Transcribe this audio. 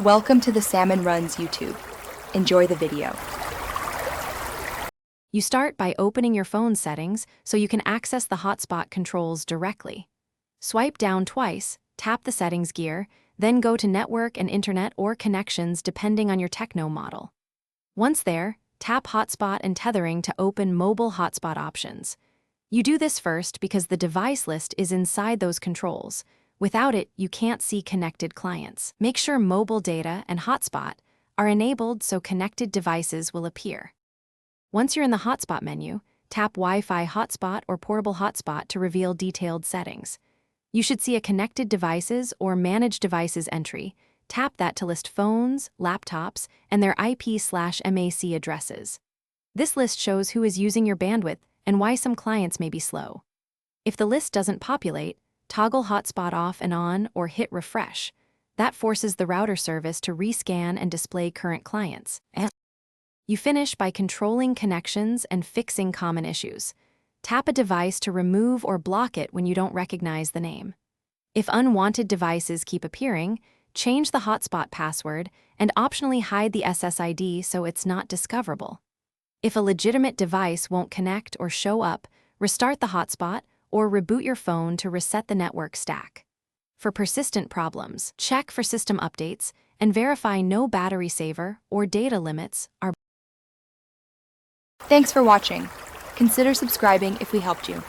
Welcome to the Salmon Runs YouTube. Enjoy the video. You start by opening your phone settings so you can access the hotspot controls directly. Swipe down twice, tap the settings gear, then go to network and internet or connections depending on your Tecno model. Once there, tap hotspot and tethering to open mobile hotspot options. You do this first because the device list is inside those controls. Without it, you can't see connected clients. Make sure mobile data and hotspot are enabled so connected devices will appear. Once you're in the hotspot menu, tap Wi-Fi hotspot or portable hotspot to reveal detailed settings. You should see a connected devices or manage devices entry. Tap that to list phones, laptops, and their IP/MAC addresses. This list shows who is using your bandwidth and why some clients may be slow. If the list doesn't populate, toggle hotspot off and on or hit refresh. That forces the router service to rescan and display current clients. You finish by controlling connections and fixing common issues. Tap a device to remove or block it when you don't recognize the name. If unwanted devices keep appearing, change the hotspot password and optionally hide the SSID so it's not discoverable. If a legitimate device won't connect or show up, restart the hotspot or reboot your phone to reset the network stack. For persistent problems, check for system updates and verify no battery saver or data limits are. Thanks for watching. Consider subscribing if we helped you.